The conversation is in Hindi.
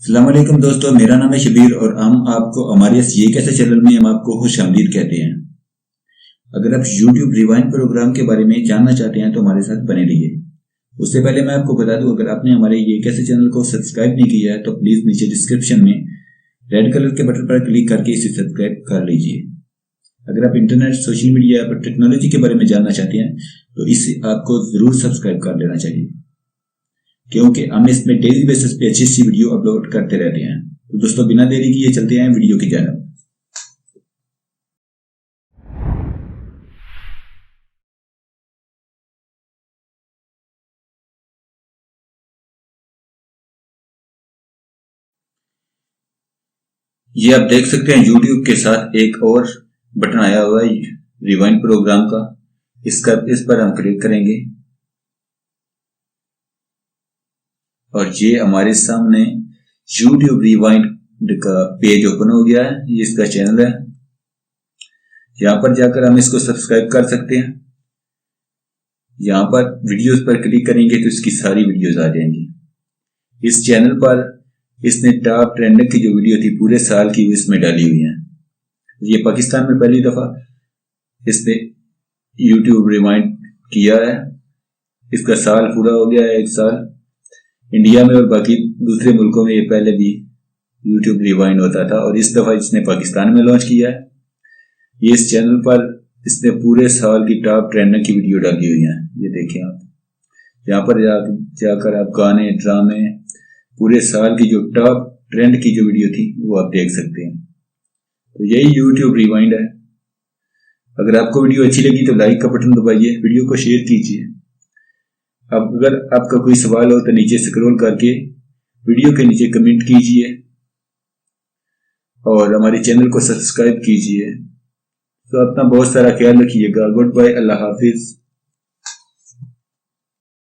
अस्सलाम वालेकुम दोस्तों, मेरा नाम है शबीर और हम आपको हमारे इस ये कैसे चैनल में हम आपको खुशामदीद कहते हैं। अगर आप YouTube रिवाइंड प्रोग्राम के बारे में जानना चाहते हैं तो हमारे साथ बने रहिए। उससे पहले मैं आपको बता दूं, अगर आपने हमारे ये कैसे चैनल को सब्सक्राइब नहीं किया है तो प्लीज नीचे डिस्क्रिप्शन में रेड कलर के बटन पर क्लिक करके इसे सब्सक्राइब कर लीजिए। अगर आप इंटरनेट, सोशल मीडिया और टेक्नोलॉजी के बारे में जानना चाहते हैं तो इसे आपको जरूर सब्सक्राइब कर लेना चाहिए, क्योंकि हम इसमें डेली बेसिस पे अच्छी अच्छी वीडियो अपलोड करते रहते हैं। तो दोस्तों, बिना देरी किए चलते हैं वीडियो की जानब। ये आप देख सकते हैं YouTube के साथ एक और बटन आया हुआ है रिवाइंड प्रोग्राम का। इस पर हम क्लिक करेंगे और ये हमारे सामने YouTube रिवाइंड का पेज ओपन हो गया है। ये इसका चैनल है। यहाँ पर जाकर हम इसको सब्सक्राइब कर सकते हैं। यहाँ पर वीडियोस पर क्लिक करेंगे तो इसकी सारी वीडियोस आ जाएंगी। इस चैनल पर इसने टॉप ट्रेंडिंग की जो वीडियो थी पूरे साल की वो इसमें डाली हुई है। ये पाकिस्तान में पहली दफा इसने YouTube रिवाइंड किया है। इसका साल पूरा हो गया है, 1 साल। इंडिया में और बाकी दूसरे मुल्कों में ये पहले भी YouTube रिवाइंड होता था और इस दफा इसने पाकिस्तान में लॉन्च किया है। ये इस चैनल पर इसने पूरे साल की टॉप ट्रेंडिंग की वीडियो डाली हुई है। ये देखें आप, यहाँ पर जाकर आप गाने, ड्रामे, पूरे साल की जो टॉप ट्रेंड की जो वीडियो थी वो आप देख सकते हैं। तो यही YouTube रिवाइंड है। अगर आपको वीडियो अच्छी लगी तो लाइक का बटन दबाइए, वीडियो को शेयर कीजिए। अब अगर आपका कोई सवाल हो तो नीचे स्क्रॉल करके वीडियो के नीचे कमेंट कीजिए और हमारे चैनल को सब्सक्राइब कीजिए। तो अपना बहुत सारा ख्याल रखिएगा। गुड बाय, अल्लाह हाफिज।